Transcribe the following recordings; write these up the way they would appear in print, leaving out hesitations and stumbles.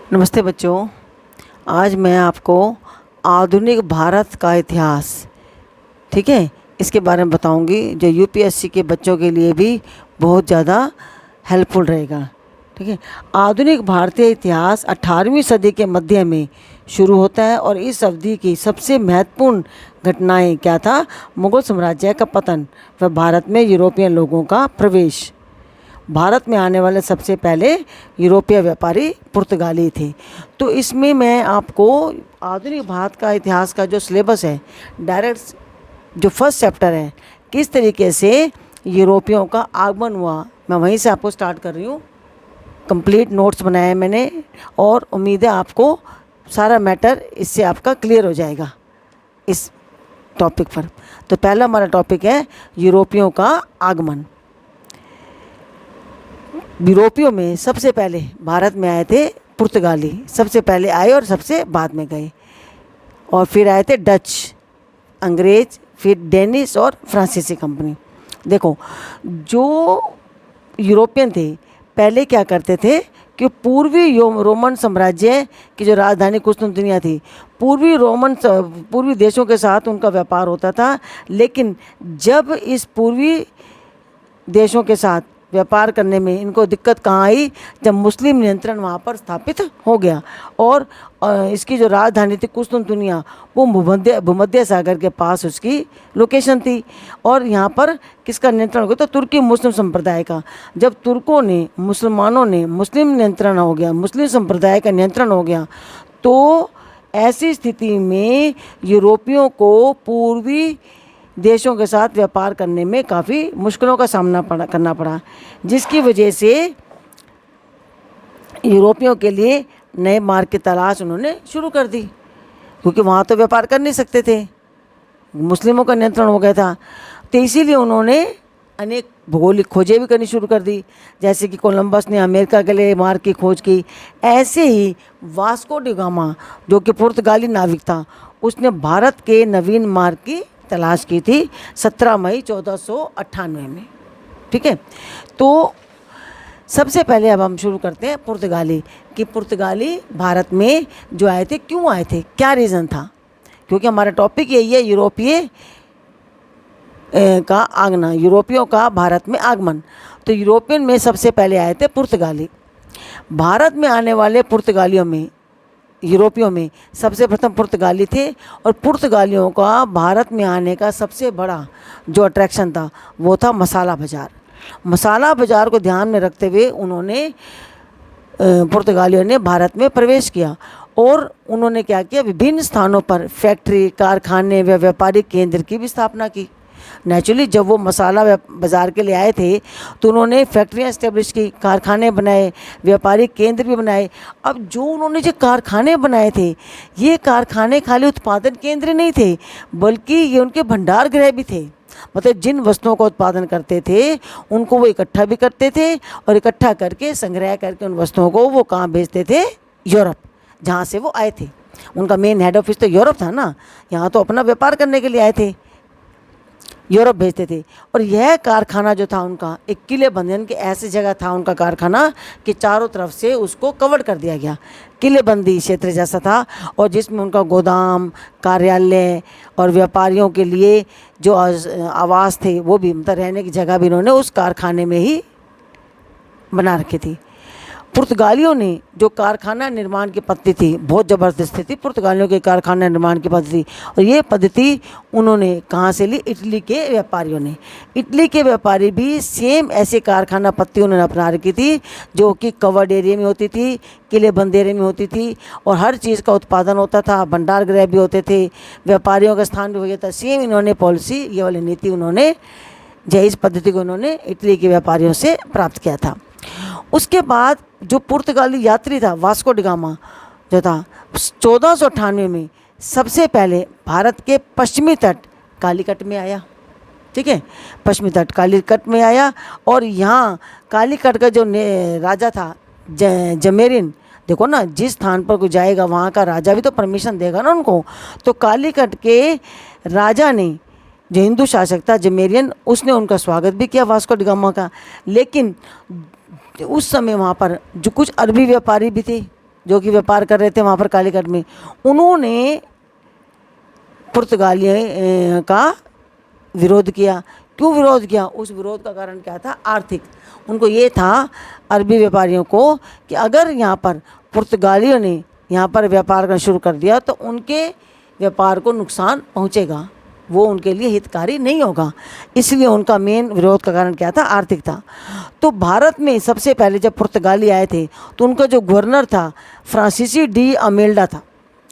नमस्ते बच्चों। आज मैं आपको आधुनिक भारत का इतिहास, ठीक है, इसके बारे में बताऊंगी, जो यूपीएससी के बच्चों के लिए भी बहुत ज़्यादा हेल्पफुल रहेगा। ठीक है। आधुनिक भारतीय इतिहास 18वीं सदी के मध्य में शुरू होता है और इस अवधि की सबसे महत्वपूर्ण घटनाएं क्या था? मुगल साम्राज्य का पतन व भारत में यूरोपियन लोगों का प्रवेश। भारत में आने वाले सबसे पहले यूरोपीय व्यापारी पुर्तगाली थे। तो इसमें मैं आपको आधुनिक भारत का इतिहास का जो सिलेबस है, डायरेक्ट जो फर्स्ट चैप्टर है, किस तरीके से यूरोपियों का आगमन हुआ, मैं वहीं से आपको स्टार्ट कर रही हूँ। कंप्लीट नोट्स बनाए मैंने और उम्मीद है आपको सारा मैटर इससे आपका क्लियर हो जाएगा इस टॉपिक पर। तो पहला हमारा टॉपिक है यूरोपियों का आगमन। यूरोपियों में सबसे पहले भारत में आए थे पुर्तगाली, सबसे पहले आए और सबसे बाद में गए, और फिर आए थे डच, अंग्रेज, फिर डेनिश और फ्रांसीसी कंपनी। देखो, जो यूरोपियन थे पहले क्या करते थे कि पूर्वी रोमन साम्राज्य की जो राजधानी कुस्तुनतुनिया थी, पूर्वी देशों के साथ उनका व्यापार होता था। लेकिन जब इस पूर्वी देशों के साथ व्यापार करने में इनको दिक्कत कहाँ आई? जब मुस्लिम नियंत्रण वहाँ पर स्थापित हो गया और इसकी जो राजधानी थी कुस्तुनतुनिया, वो भूमध्य सागर के पास उसकी लोकेशन थी। और यहाँ पर किसका नियंत्रण हो गया? तो तुर्की मुस्लिम संप्रदाय का। जब तुर्कों ने, मुसलमानों ने, मुस्लिम नियंत्रण हो गया, मुस्लिम संप्रदाय का नियंत्रण हो गया, तो ऐसी स्थिति में यूरोपियों को पूर्वी देशों के साथ व्यापार करने में काफ़ी मुश्किलों का सामना करना पड़ा, जिसकी वजह से यूरोपियों के लिए नए मार्ग की तलाश उन्होंने शुरू कर दी, क्योंकि वहाँ तो व्यापार कर नहीं सकते थे, मुस्लिमों का नियंत्रण हो गया था। तो इसीलिए उन्होंने अनेक भौगोलिक खोजें भी करनी शुरू कर दी, जैसे कि कोलंबस ने अमेरिका के लिए मार्ग की खोज की। ऐसे ही वास्को डी गामा, जो कि पुर्तगाली नाविक था, उसने भारत के नवीन मार्ग की तलाश की थी 17 मई 1498 में। ठीक है। तो सबसे पहले अब हम शुरू करते हैं पुर्तगाली, कि पुर्तगाली भारत में जो आए थे, क्यों आए थे, क्या रीज़न था? क्योंकि हमारा टॉपिक यही है, यूरोपीय का आगमन, यूरोपियों का भारत में आगमन। तो यूरोपियन में सबसे पहले आए थे पुर्तगाली। भारत में आने वाले पुर्तगालियों में, यूरोपियों में सबसे प्रथम पुर्तगाली थे, और पुर्तगालियों का भारत में आने का सबसे बड़ा जो अट्रैक्शन था वो था मसाला बाज़ार। मसाला बाज़ार को ध्यान में रखते हुए उन्होंने, पुर्तगालियों ने भारत में प्रवेश किया और उन्होंने क्या किया? विभिन्न स्थानों पर फैक्ट्री, कारखाने व व्यापारिक केंद्र की भी स्थापना की। नेचुरली जब वो मसाला बाज़ार के लिए आए थे तो उन्होंने फैक्ट्रियाँ इस्टेब्लिश की, कारखाने बनाए, व्यापारिक केंद्र भी बनाए। अब जो उन्होंने जो कारखाने बनाए थे, ये कारखाने खाली उत्पादन केंद्र नहीं थे, बल्कि ये उनके भंडार गृह भी थे। मतलब जिन वस्तुओं का उत्पादन करते थे उनको वो इकट्ठा भी करते थे, और इकट्ठा करके, संग्रह करके उन वस्तुओं को वो कहाँ भेजते थे? यूरोप, जहाँ से वो आए थे। उनका मेन हेड ऑफिस तो यूरोप था ना, यहाँ तो अपना व्यापार करने के लिए आए थे, यूरोप भेजते थे। और यह कारखाना जो था उनका, एक किले बंधन के ऐसी जगह था उनका कारखाना कि चारों तरफ से उसको कवर कर दिया गया, किलेबंदी क्षेत्र जैसा था, और जिसमें उनका गोदाम, कार्यालय और व्यापारियों के लिए जो आवास थे वो भी, मतलब रहने की जगह भी उन्होंने उस कारखाने में ही बना रखी थी। पुर्तगालियों ने जो कारखाना निर्माण की पद्धति थी, बहुत ज़बरदस्त थी पुर्तगालियों की कारखाना निर्माण की पद्धति, और ये पद्धति उन्होंने कहाँ से ली? इटली के व्यापारियों ने। इटली के व्यापारी भी सेम ऐसे कारखाना पद्धति उन्होंने अपना रखी थी, जो कि कवर्ड एरिया में होती थी, किले बंद एरिया में होती थी, और हर चीज़ का उत्पादन होता था, भंडार गृह भी होते थे, व्यापारियों का स्थान भी हो गया था। सेम इन्होंने पॉलिसी, ये वाली नीति उन्होंने, इस पद्धति को उन्होंने इटली के व्यापारियों से प्राप्त किया था। उसके बाद जो पुर्तगाली यात्री था, वास्को डी गामा जो था, 1498 में सबसे पहले भारत के पश्चिमी तट कालीकट में आया। ठीक है, पश्चिमी तट कालीकट में आया, और यहाँ कालीकट का जो राजा था जमेरिन, देखो ना, जिस स्थान पर कोई जाएगा वहाँ का राजा भी तो परमिशन देगा ना उनको। तो कालीकट के राजा ने, जो हिंदू शासक था जमेरियन, उसने उनका स्वागत भी किया वास्को डी गामा का। लेकिन उस समय वहाँ पर जो कुछ अरबी व्यापारी भी थे, जो कि व्यापार कर रहे थे वहाँ पर कालीकट में, उन्होंने पुर्तगालियों का विरोध किया। क्यों विरोध किया? उस विरोध का कारण क्या था? आर्थिक। उनको ये था अरबी व्यापारियों को कि अगर यहाँ पर पुर्तगालियों ने यहाँ पर व्यापार करना शुरू कर दिया तो उनके व्यापार को नुकसान पहुँचेगा, वो उनके लिए हितकारी नहीं होगा। इसलिए उनका मेन विरोध का कारण क्या था? आर्थिक था। तो भारत में सबसे पहले जब पुर्तगाली आए थे तो उनका जो गवर्नर था फ्रांसीसी डी अमेल्डा था,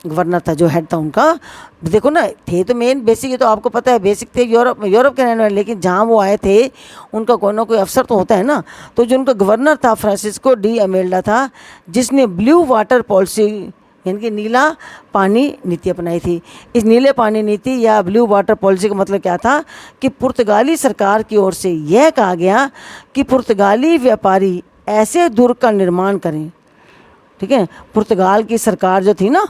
गवर्नर था, जो हेड था उनका। देखो ना, थे तो मेन बेसिक, ये तो आपको पता है, बेसिक थे यूरोप के रहने वाले, लेकिन जहाँ वो आए थे उनका कोई ना कोई अफसर तो होता है ना। तो जो उनका गवर्नर था फ्रांसिस्को डी अमेल्डा था, जिसने ब्लू वाटर पॉलिसी यानी कि नीला पानी नीति अपनाई थी। इस नीले पानी नीति या ब्लू वाटर पॉलिसी का मतलब क्या था कि पुर्तगाली सरकार की ओर से यह कहा गया कि पुर्तगाली व्यापारी ऐसे दुर्ग का निर्माण करें। ठीक है, पुर्तगाल की सरकार जो थी ना,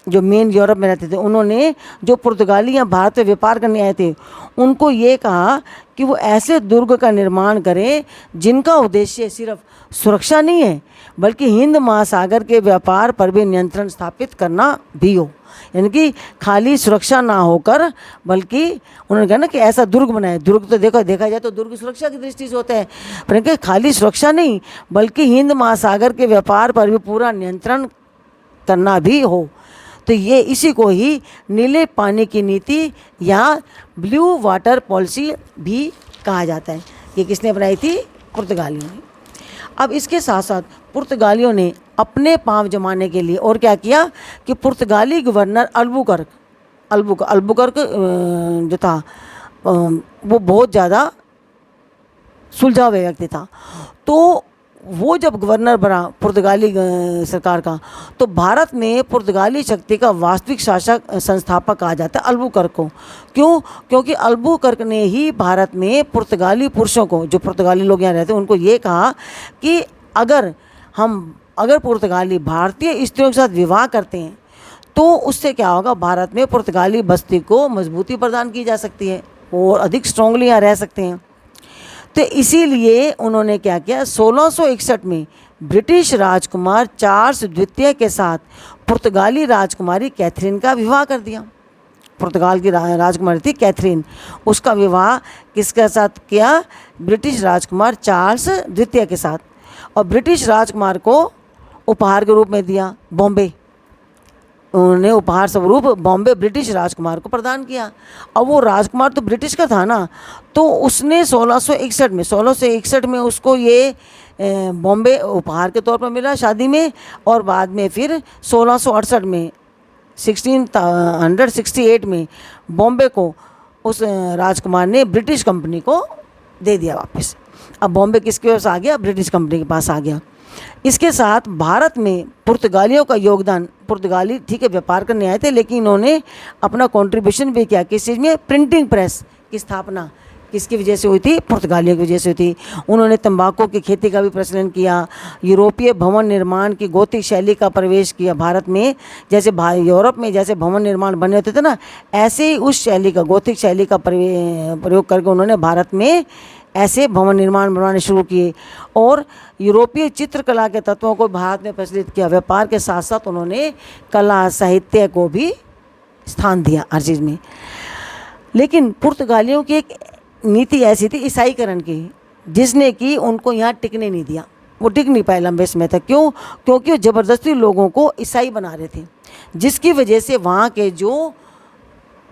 जो मेन यूरोप में रहते थे, उन्होंने जो पुर्तगाली यहाँ भारत में व्यापार करने आए थे उनको ये कहा कि वो ऐसे दुर्ग का निर्माण करें जिनका उद्देश्य सिर्फ सुरक्षा नहीं है बल्कि हिंद महासागर के व्यापार पर भी नियंत्रण स्थापित करना भी हो। यानी कि खाली सुरक्षा ना होकर बल्कि उन्होंने कहा ना कि ऐसा दुर्ग बनाए। दुर्ग तो देखा जाए तो दुर्ग सुरक्षा की दृष्टि से होता है, परंतु खाली सुरक्षा नहीं बल्कि हिंद महासागर के व्यापार पर भी पूरा नियंत्रण करना भी हो। तो ये इसी को ही नीले पानी की नीति या ब्लू वाटर पॉलिसी भी कहा जाता है। ये किसने बनाई थी? पुर्तगालियों ने। अब इसके साथ साथ पुर्तगालियों ने अपने पांव जमाने के लिए और क्या किया कि पुर्तगाली गवर्नर अल्बुकर्क जो था वो बहुत ज़्यादा सुलझा हुआ व्यक्ति था। तो वो जब गवर्नर बना पुर्तगाली सरकार का, तो भारत में पुर्तगाली शक्ति का वास्तविक शासक संस्थापक कहा जाता है अल्बुकर्क को। क्यों? क्योंकि अल्बुकर्क ने ही भारत में पुर्तगाली पुरुषों को, जो पुर्तगाली लोग यहाँ रहते हैं, उनको ये कहा कि अगर पुर्तगाली भारतीय स्त्रियों के साथ विवाह करते हैं तो उससे क्या होगा, भारत में पुर्तगाली बस्ती को मजबूती प्रदान की जा सकती है और अधिक स्ट्रांगली यहाँ रह सकते हैं। तो इसीलिए उन्होंने क्या किया, 1661 में ब्रिटिश राजकुमार चार्ल्स द्वितीय के साथ पुर्तगाली राजकुमारी कैथरीन का विवाह कर दिया। पुर्तगाल की राजकुमारी थी कैथरीन, उसका विवाह किसके साथ किया? ब्रिटिश राजकुमार चार्ल्स द्वितीय के साथ। और ब्रिटिश राजकुमार को उपहार के रूप में दिया बॉम्बे। उन्होंने उपहार स्वरूप बॉम्बे ब्रिटिश राजकुमार को प्रदान किया। अब वो राजकुमार तो ब्रिटिश का था ना, तो उसने 1661 में उसको ये बॉम्बे उपहार के तौर पर मिला शादी में। और बाद में फिर 1668 में 1668 में बॉम्बे को उस राजकुमार ने ब्रिटिश कंपनी को दे दिया वापस। अब बॉम्बे किसके पास आ गया? ब्रिटिश कंपनी के पास आ गया। इसके साथ भारत में पुर्तगालियों का योगदान, पुर्तगाली ठीक है व्यापार करने आए थे, लेकिन इन्होंने अपना कंट्रीब्यूशन भी किया। किस चीज़ में? प्रिंटिंग प्रेस की स्थापना किसकी वजह से हुई थी? पुर्तगालियों की वजह से हुई थी। उन्होंने तंबाकू की खेती का भी प्रचलन किया। यूरोपीय भवन निर्माण की गोथिक शैली का प्रवेश किया भारत में। जैसे यूरोप में जैसे भवन निर्माण बने होते थे ना, ऐसे ही उस शैली का, गोथिक शैली का प्रयोग करके उन्होंने भारत में ऐसे भवन निर्माण बनवाने शुरू किए और यूरोपीय चित्रकला के तत्वों को भारत में प्रचलित किया। व्यापार के साथ साथ उन्होंने कला साहित्य को भी स्थान दिया हर चीज़ में। लेकिन पुर्तगालियों की एक नीति ऐसी थी ईसाईकरण की, जिसने कि उनको यहाँ टिकने नहीं दिया। वो टिक नहीं पाए लंबे समय तक। क्यों? क्योंकि वो ज़बरदस्ती लोगों को ईसाई बना रहे थे, जिसकी वजह से वहाँ के जो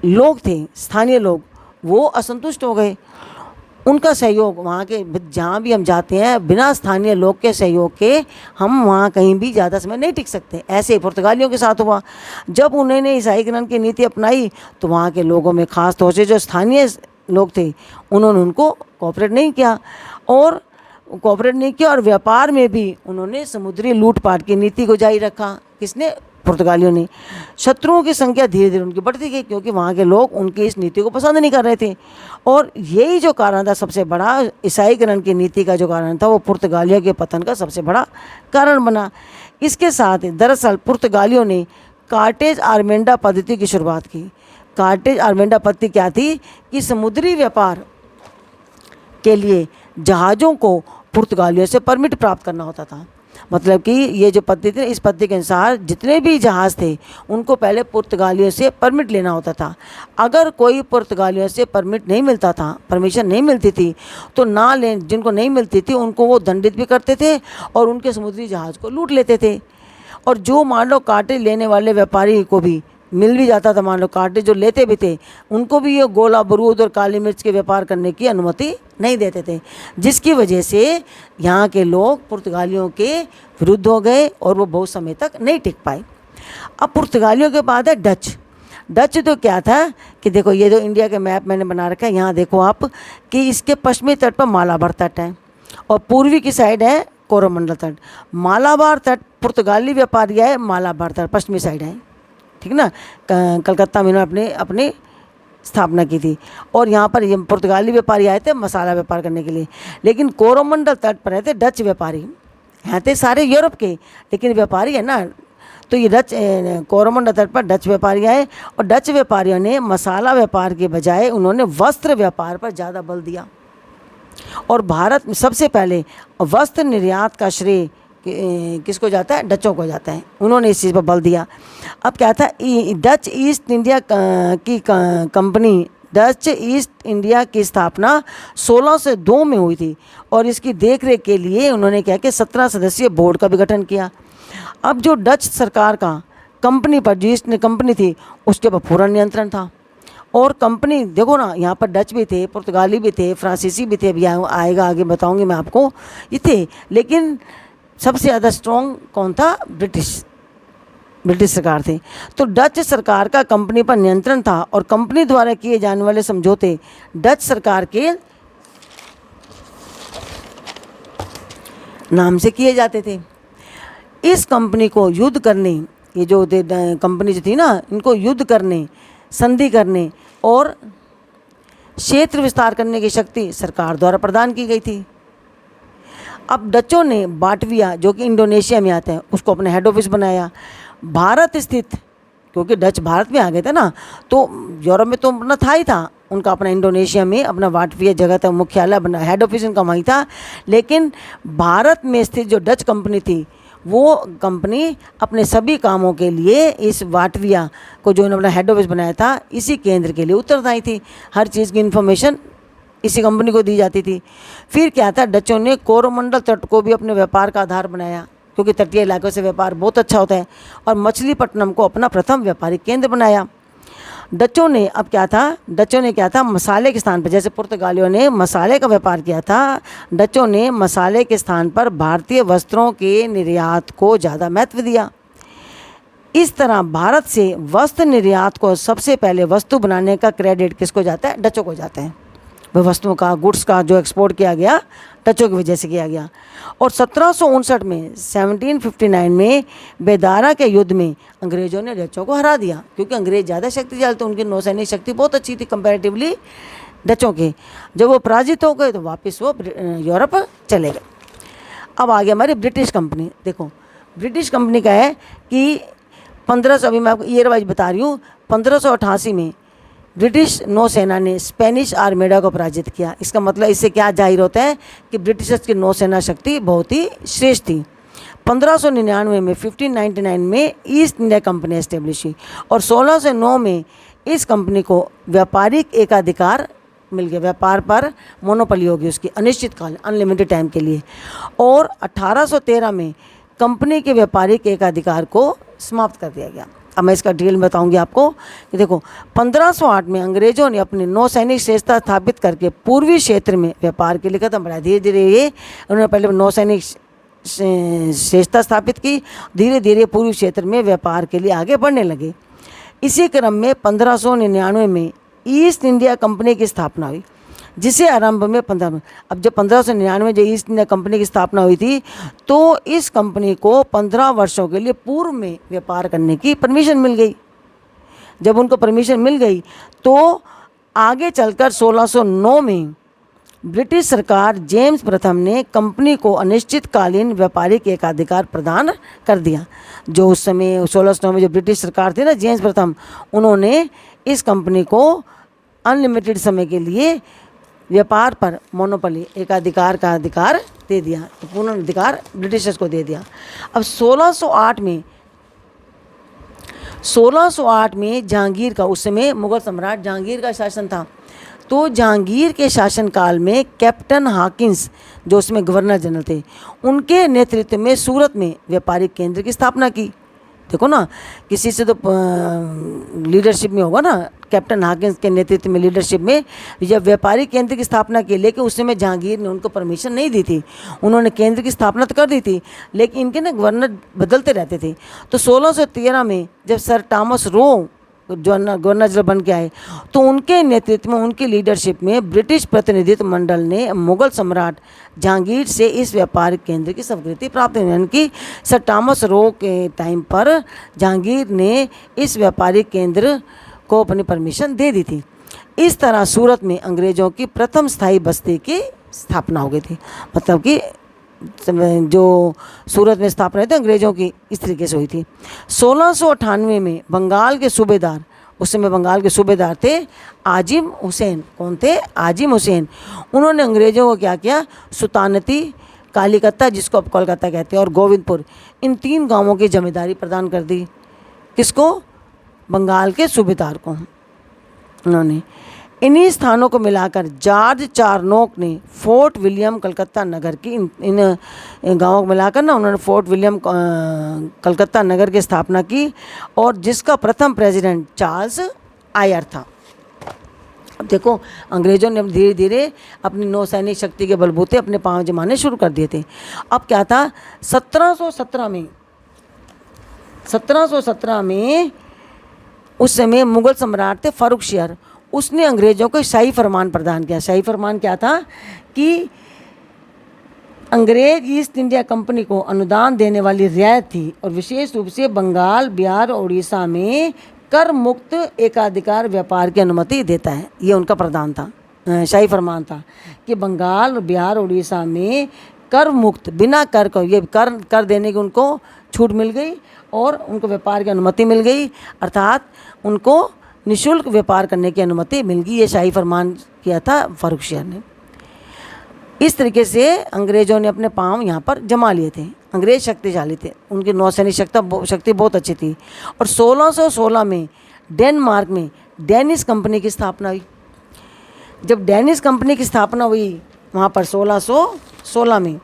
लोग थे, स्थानीय लोग, वो असंतुष्ट हो गए। उनका सहयोग, वहाँ के जहाँ भी हम जाते हैं, बिना स्थानीय लोग के सहयोग के हम वहाँ कहीं भी ज़्यादा समय नहीं टिक सकते। ऐसे ही पुर्तगालियों के साथ हुआ। जब उन्होंने ईसाईकरण की नीति अपनाई तो वहाँ के लोगों में खास तौर से जो स्थानीय लोग थे, उन्होंने उनको कोऑपरेट नहीं किया और व्यापार में भी उन्होंने समुद्री लूटपाट की नीति को जारी रखा। किसने? पुर्तगालियों ने। शत्रुओं की संख्या धीरे धीरे उनकी बढ़ती गई, क्योंकि वहाँ के लोग उनकी इस नीति को पसंद नहीं कर रहे थे। और यही जो कारण था सबसे बड़ा, ईसाईकरण की नीति का जो कारण था, वो पुर्तगालियों के पतन का सबसे बड़ा कारण बना। इसके साथ ही दरअसल पुर्तगालियों ने कार्टेज आर्मेंडा पद्धति की शुरुआत की। कार्टेज आर्मेंडा पद्धति क्या थी कि समुद्री व्यापार के लिए जहाज़ों को पुर्तगालियों से परमिट प्राप्त करना होता था। मतलब कि ये जो पद्धति थी, इस पद्धति के अनुसार जितने भी जहाज़ थे उनको पहले पुर्तगालियों से परमिट लेना होता था। अगर कोई पुर्तगालियों से परमिट नहीं मिलता था, परमिशन नहीं मिलती थी, तो ना ले जिनको नहीं मिलती थी उनको वो दंडित भी करते थे और उनके समुद्री जहाज़ को लूट लेते थे। और जो मान लो कार्टेज लेने वाले व्यापारी को भी मिल भी जाता था, मान लो कार्टेज जो लेते भी थे, उनको भी ये गोला बारूद और काली मिर्च के व्यापार करने की अनुमति नहीं देते थे, जिसकी वजह से यहाँ के लोग पुर्तगालियों के विरुद्ध हो गए और वो बहुत समय तक नहीं टिक पाए। अब पुर्तगालियों के बाद है डच। डच तो क्या था कि देखो, ये जो इंडिया के मैप मैंने बना रखा है, यहाँ देखो आप कि इसके पश्चिमी तट पर मालाबार तट है और पूर्वी की साइड है कोरोमंडल तट। मालाबार तट पुर्तगाली व्यापारी है, मालाबार तट पश्चिमी साइड है, ठीक ना। कलकत्ता में इन्होंने अपनी स्थापना की थी और यहाँ पर ये पुर्तगाली व्यापारी आए थे मसाला व्यापार करने के लिए। लेकिन कोरोमंडल तट पर रहते डच व्यापारी, यहाँ थे सारे यूरोप के, लेकिन व्यापारी है ना, तो ये डच कोरोमंडल तट पर डच व्यापारी आए और डच व्यापारियों ने मसाला व्यापार के बजाय उन्होंने वस्त्र व्यापार पर ज़्यादा बल दिया। और भारत में सबसे पहले वस्त्र निर्यात का श्रेय किसको जाता है? डचों को जाता है। उन्होंने इस चीज़ पर बल दिया। अब क्या था, डच ईस्ट इंडिया की कंपनी, डच ईस्ट इंडिया की स्थापना 1602 में हुई थी और इसकी देखरेख के लिए उन्होंने क्या कि 17 सदस्यीय बोर्ड का भी गठन किया। अब जो डच सरकार का कंपनी पर, जो ईस्ट कंपनी थी, उसके पर पूरा नियंत्रण था। और कंपनी देखो ना, यहाँ पर डच भी थे, पुर्तगाली भी थे, फ्रांसीसी भी थे, अभी आएगा आगे बताऊंगी मैं आपको, ये थे। लेकिन सबसे ज़्यादा स्ट्रॉन्ग कौन था? ब्रिटिश सरकार थे। तो डच सरकार का कंपनी पर नियंत्रण था और कंपनी द्वारा किए जाने वाले समझौते डच सरकार के नाम से किए जाते थे। इस कंपनी को युद्ध करने, ये जो कंपनी जो थी ना, इनको युद्ध करने, संधि करने और क्षेत्र विस्तार करने की शक्ति सरकार द्वारा प्रदान की गई थी। अब डचों ने बाटविया, जो कि इंडोनेशिया में आता है, उसको अपना हेड ऑफिस बनाया। भारत स्थित, क्योंकि डच भारत में आ गए थे ना, तो यूरोप में तो अपना था ही था, उनका अपना इंडोनेशिया में अपना बाटविया जगह था, मुख्यालय बना, हेड ऑफिस उनका वहीं था। लेकिन भारत में स्थित जो डच कंपनी थी, वो कंपनी अपने सभी कामों के लिए इस बाटविया को, जो उन्होंने अपना हेड ऑफिस बनाया था, इसी केंद्र के लिए उत्तरदायी थी। हर चीज़ की इन्फॉर्मेशन इसी कंपनी को दी जाती थी। फिर क्या था, डचों ने कोरोमंडल तट को भी अपने व्यापार का आधार बनाया, क्योंकि तटीय इलाकों से व्यापार बहुत अच्छा होता है, और मछलीपट्टनम को अपना प्रथम व्यापारिक केंद्र बनाया। डचों ने अब क्या था, डचों ने क्या था, मसाले के स्थान पर, जैसे पुर्तगालियों ने मसाले का व्यापार किया था, डचों ने मसाले के स्थान पर भारतीय वस्त्रों के निर्यात को ज़्यादा महत्व दिया। इस तरह भारत से वस्त्र निर्यात को सबसे पहले वस्तु बनाने का क्रेडिट किसको जाता है? डचों को जाता है। वह वस्तुओं का, गुड्स का जो एक्सपोर्ट किया गया, डचों की वजह से किया गया। और 1759 में 1759 में बेदारा के युद्ध में अंग्रेज़ों ने डचों को हरा दिया, क्योंकि अंग्रेज़ ज़्यादा शक्तिशाली थे, उनकी नौसैनिक शक्ति बहुत अच्छी थी कंपैरेटिवली डचों के। जब वो पराजित हो गए तो वापस वो यूरोप चले गए। अब आ गया हमारी ब्रिटिश कंपनी। देखो, ब्रिटिश कंपनी का है कि 1500, अभी मैं आपको ईयर वाइज बता रही हूँ, 1588 में ब्रिटिश नौसेना ने स्पेनिश आर्मेडा को पराजित किया। इसका मतलब इससे क्या जाहिर होता है कि ब्रिटिशर्स की नौसेना शक्ति बहुत ही श्रेष्ठ थी। 1599 में 1599 में ईस्ट इंडिया कंपनी एस्टेब्लिश हुई और 1609 में इस कंपनी को व्यापारिक एकाधिकार मिल गया, व्यापार पर मोनोपोली होगी उसकी अनिश्चित काल, अनलिमिटेड टाइम के लिए। और 1813 में कंपनी के व्यापारिक एकाधिकार को समाप्त कर दिया गया। अब मैं इसका डिटेल बताऊंगी आपको कि देखो, 1508 में अंग्रेजों ने अपनी नौसैनिक श्रेष्ठता स्थापित करके पूर्वी क्षेत्र में व्यापार के लिए कदम बढ़ाया। धीरे धीरे ये उन्होंने पहले नौसैनिक श्रेष्ठता स्थापित की, धीरे धीरे पूर्वी क्षेत्र में व्यापार के लिए आगे बढ़ने लगे। इसी क्रम में 1599 में ईस्ट इंडिया कंपनी की स्थापना हुई, जिसे आरंभ में अब जब 1599 जो ईस्ट इंडिया कंपनी की स्थापना हुई थी, तो इस कंपनी को 15 वर्षों के लिए पूर्व में व्यापार करने की परमिशन मिल गई। जब उनको परमिशन मिल गई तो आगे चलकर 1609 में ब्रिटिश सरकार जेम्स प्रथम ने कंपनी को अनिश्चितकालीन व्यापारिक एकाधिकार प्रदान कर दिया। जो उस समय 1609 में जो ब्रिटिश सरकार थी ना, जेम्स प्रथम, उन्होंने इस कंपनी को अनलिमिटेड समय के लिए व्यापार पर मोनोपोली, एकाधिकार का अधिकार दे दिया, तो पूर्ण अधिकार ब्रिटिशर्स को दे दिया। अब 1608 में जहांगीर का, उस समय मुगल सम्राट जहांगीर का शासन था, तो जहांगीर के शासनकाल में कैप्टन हॉकिंस, जो उसमें गवर्नर जनरल थे, उनके नेतृत्व में सूरत में व्यापारिक केंद्र की स्थापना की। देखो ना, किसी से तो लीडरशिप में होगा ना, कैप्टन हॉकिंस के नेतृत्व में लीडरशिप में जब व्यापारिक केंद्र की स्थापना की, लेकिन उस समय जहांगीर ने उनको परमिशन नहीं दी थी। उन्होंने केंद्र की स्थापना तो कर दी थी, लेकिन इनके ना गवर्नर बदलते रहते थे। तो 1613 में जब sir Thomas Roe governor general बन के आए, तो उनके नेतृत्व में, उनकी लीडरशिप में ब्रिटिश प्रतिनिधित्व मंडल ने मुगल सम्राट जहांगीर से इस व्यापारिक केंद्र की स्वीकृति प्राप्त हुई। यानी कि सर थॉमस रो के टाइम पर जहांगीर ने इस व्यापारिक केंद्र को अपनी परमिशन दे दी थी। इस तरह सूरत में अंग्रेज़ों की प्रथम स्थायी बस्ती की स्थापना हो गई थी। मतलब कि जो सूरत में स्थापना हुई थी अंग्रेज़ों की, इस तरीके से हुई थी। 1698 में बंगाल के सूबेदार, उस समय बंगाल के सूबेदार थे आजिम हुसैन। कौन थे? आजिम हुसैन। उन्होंने अंग्रेज़ों को क्या किया, सुल्तानती, कालीकत्ता जिसको अब कोलकाता कहते हैं, और गोविंदपुर, इन 3 गांवों की जमींदारी प्रदान कर दी। किसको? बंगाल के सूबेदार को उन्होंने। इन्हीं स्थानों को मिलाकर जॉर्ज चारनोक ने फोर्ट विलियम कलकत्ता नगर की, इन गांवों को मिलाकर ना उन्होंने फोर्ट विलियम कलकत्ता नगर की स्थापना की, और जिसका प्रथम प्रेसिडेंट चार्ल्स आयर था। अब देखो, अंग्रेज़ों ने धीरे धीरे अपनी नौसैनिक शक्ति के बलबूते अपने पांव जमाने शुरू कर दिए थे। अब क्या था, 1717 में उस समय मुगल सम्राट थे फर्रुखशियर, उसने अंग्रेज़ों को शाही फरमान प्रदान किया। शाही फरमान क्या था कि अंग्रेज ईस्ट इंडिया कंपनी को अनुदान देने वाली रियायत थी, और विशेष रूप से बंगाल, बिहार और उड़ीसा में कर मुक्त एकाधिकार व्यापार की अनुमति देता है। ये उनका प्रदान था, शाही फरमान था कि बंगाल, बिहार, उड़ीसा में कर मुक्त, बिना कर को, ये कर देने की उनको छूट मिल गई और उनको व्यापार की अनुमति मिल गई, अर्थात उनको निःशुल्क व्यापार करने की अनुमति मिल गई। ये शाही फरमान किया था फर्रुखशियर ने। इस तरीके से अंग्रेज़ों ने अपने पांव यहाँ पर जमा लिए थे। अंग्रेज शक्तिशाली थे, उनकी नौसैनिक शक्ति बहुत अच्छी थी। और 1616 में डेनमार्क में डेनिश कंपनी की स्थापना हुई। जब डेनिश कंपनी की स्थापना हुई वहाँ पर 1616 में,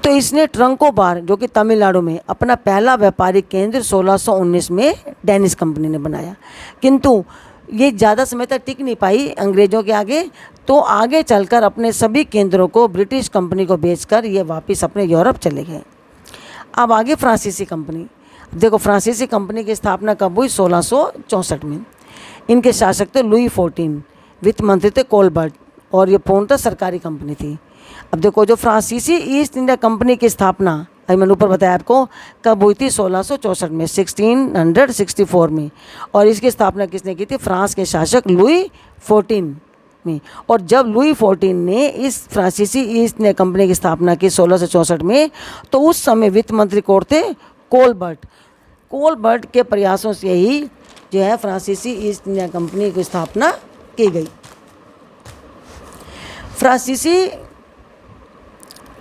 तो इसने ट्रंकोबार, जो कि तमिलनाडु में, अपना पहला व्यापारिक केंद्र 1619 में डेनिश कंपनी ने बनाया। किंतु ये ज़्यादा समय तक टिक नहीं पाई अंग्रेज़ों के आगे, तो आगे चलकर अपने सभी केंद्रों को ब्रिटिश कंपनी को बेचकर ये वापस अपने यूरोप चले गए। अब आगे फ्रांसीसी कंपनी। देखो, फ्रांसीसी कंपनी की स्थापना कब हुई? 1664 में। इनके शासक थे लुई 14, वित्त मंत्री थे कोलबर्ट, और ये पूर्णतः सरकारी कंपनी थी। अब देखो, जो फ्रांसीसी ईस्ट इंडिया कंपनी की स्थापना, अभी मैंने ऊपर बताया आपको, कब हुई थी? 1664 में, 1664 में। और इसकी स्थापना किसने की थी? फ्रांस के शासक लुई 14 में। और जब लुई 14 ने इस फ्रांसीसी ईस्ट इंडिया कंपनी की स्थापना की 1664 में, तो उस समय वित्त मंत्री कौन थे? कोलबर्ट। कोलबर्ट के प्रयासों से ही जो है फ्रांसीसी ईस्ट इंडिया कंपनी की स्थापना की गई। फ्रांसीसी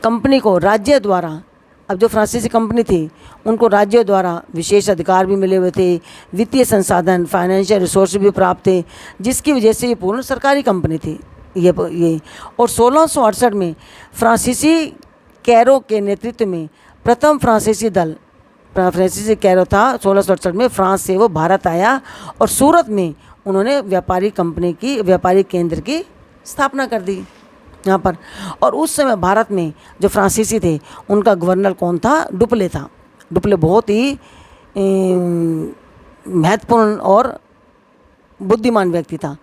कंपनी को राज्य द्वारा, अब जो फ्रांसीसी कंपनी थी उनको राज्यों द्वारा विशेष अधिकार भी मिले हुए थे, वित्तीय संसाधन, फाइनेंशियल रिसोर्स भी प्राप्त थे, जिसकी वजह से ये पूर्ण सरकारी कंपनी थी ये। और 1668 में फ्रांसीसी कैरो के नेतृत्व में प्रथम फ्रांसीसी दल, फ्रांसीसी कैरो था 1668 में, फ्रांस से वो भारत आया, और सूरत में उन्होंने व्यापारिक केंद्र की स्थापना कर दी यहाँ पर। और उस समय भारत में जो फ्रांसीसी थे उनका गवर्नर कौन था? डुप्ले था। डुप्ले बहुत ही महत्वपूर्ण और बुद्धिमान व्यक्ति था।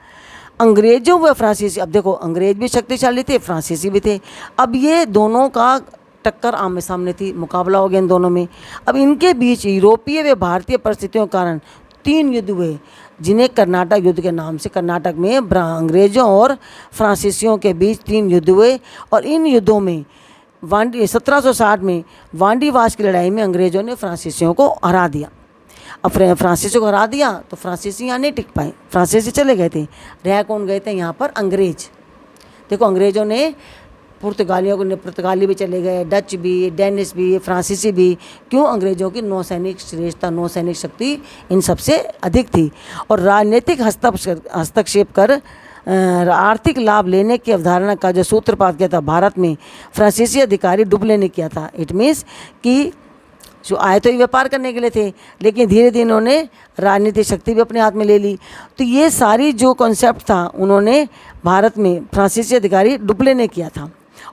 अंग्रेजों व फ्रांसीसी, अब देखो, अंग्रेज भी शक्तिशाली थे, फ्रांसीसी भी थे। अब ये दोनों का टक्कर आमने सामने थी, मुकाबला हो गया इन दोनों में। अब इनके बीच यूरोपीय व भारतीय परिस्थितियों के कारण 3 युद्ध हुए, जिन्हें कर्नाटक युद्ध के नाम से, कर्नाटक में अंग्रेजों और फ्रांसीसियों के बीच 3 युद्ध हुए। और इन युद्धों में 1760 में वांडीवास की लड़ाई में अंग्रेजों ने फ्रांसीसियों को हरा दिया। अब फ्रांसीसी को हरा दिया तो फ्रांसीसी यहाँ नहीं टिक पाए, फ्रांसीसी चले गए थे। रह कौन गए थे यहाँ पर? अंग्रेज। देखो अंग्रेज़ों ने पुर्तगालियों को, पुर्तगाली भी चले गए, डच भी, डेनिश भी, फ्रांसीसी भी। क्यों? अंग्रेज़ों की नौसैनिक श्रेष्ठता, नौसैनिक शक्ति इन सबसे अधिक थी। और राजनीतिक हस्तक्षेप कर आर्थिक लाभ लेने की अवधारणा का जो सूत्रपात किया था भारत में फ्रांसीसी अधिकारी डुप्ले ने किया था। इट मीन्स कि जो आए तो ये व्यापार करने के लिए थे, लेकिन धीरे धीरे उन्होंने राजनीतिक शक्ति भी अपने हाथ में ले ली। तो ये सारी जो कॉन्सेप्ट था उन्होंने भारत में फ्रांसीसी अधिकारी डुप्ले ने किया था।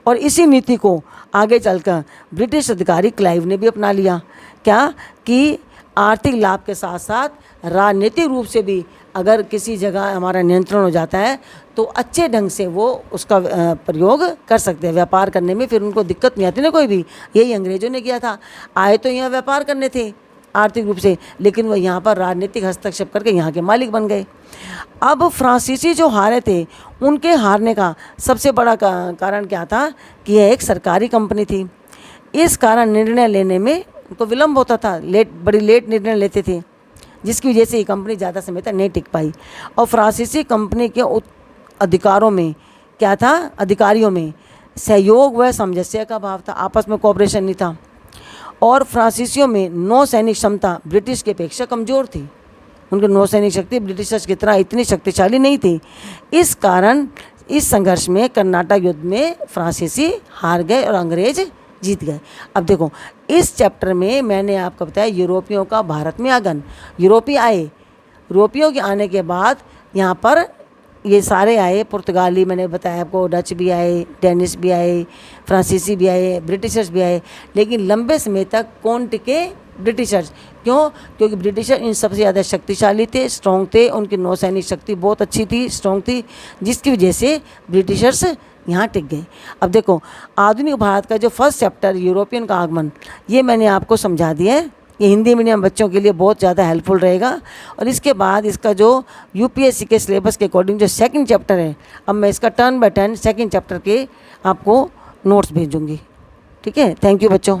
और इसी नीति को आगे चलकर ब्रिटिश अधिकारी क्लाइव ने भी अपना लिया। क्या? कि आर्थिक लाभ के साथ साथ राजनीतिक रूप से भी अगर किसी जगह हमारा नियंत्रण हो जाता है तो अच्छे ढंग से वो उसका प्रयोग कर सकते हैं व्यापार करने में, फिर उनको दिक्कत नहीं आती ना कोई भी। यही अंग्रेज़ों ने किया था। आए तो यहाँ व्यापार करने थे आर्थिक रूप से, लेकिन वो यहाँ पर राजनीतिक हस्तक्षेप करके यहाँ के मालिक बन गए। अब फ्रांसीसी जो हारे थे उनके हारने का सबसे बड़ा कारण क्या था? कि यह एक सरकारी कंपनी थी। इस कारण निर्णय लेने में उनको विलम्ब होता था, बड़ी लेट निर्णय लेते थे, जिसकी वजह से ये कंपनी ज़्यादा समय तक नहीं टिक पाई। और फ्रांसीसी कंपनी के अधिकारों में क्या था? अधिकारियों में सहयोग व सामंजस्य का भाव था, आपस में कोऑपरेशन नहीं था। और फ्रांसीसियों में नौसैनिक क्षमता ब्रिटिश की अपेक्षा कमज़ोर थी। उनकी नौसैनिक शक्ति ब्रिटिशर्स की तरह इतनी शक्तिशाली नहीं थी। इस कारण इस संघर्ष में कर्नाटक युद्ध में फ्रांसीसी हार गए और अंग्रेज जीत गए। अब देखो इस चैप्टर में मैंने आपको बताया यूरोपियों का भारत में आगमन। यूरोपीय आए, यूरोपियों के आने के बाद यहाँ पर ये सारे आए, पुर्तगाली मैंने बताया आपको, डच भी आए, डेनिश भी आए, फ्रांसीसी भी आए, ब्रिटिशर्स भी आए। लेकिन लंबे समय तक कौन टिके? ब्रिटिशर्स। क्यों? क्योंकि ब्रिटिशर इन सबसे ज़्यादा शक्तिशाली थे, स्ट्रॉन्ग थे, उनकी नौसैनिक शक्ति बहुत अच्छी थी, स्ट्रॉन्ग थी, जिसकी वजह से ब्रिटिशर्स यहाँ टिक गए। अब देखो आधुनिक भारत का जो फर्स्ट चैप्टर यूरोपियन का आगमन, ये मैंने आपको समझा दिया है। ये हिंदी मीडियम बच्चों के लिए बहुत ज़्यादा हेल्पफुल रहेगा। और इसके बाद इसका जो यूपीएससी के सिलेबस के अकॉर्डिंग जो सेकंड चैप्टर है, अब मैं इसका turn by turn second chapter के आपको नोट्स भेजूँगी। ठीक है, थैंक यू बच्चों।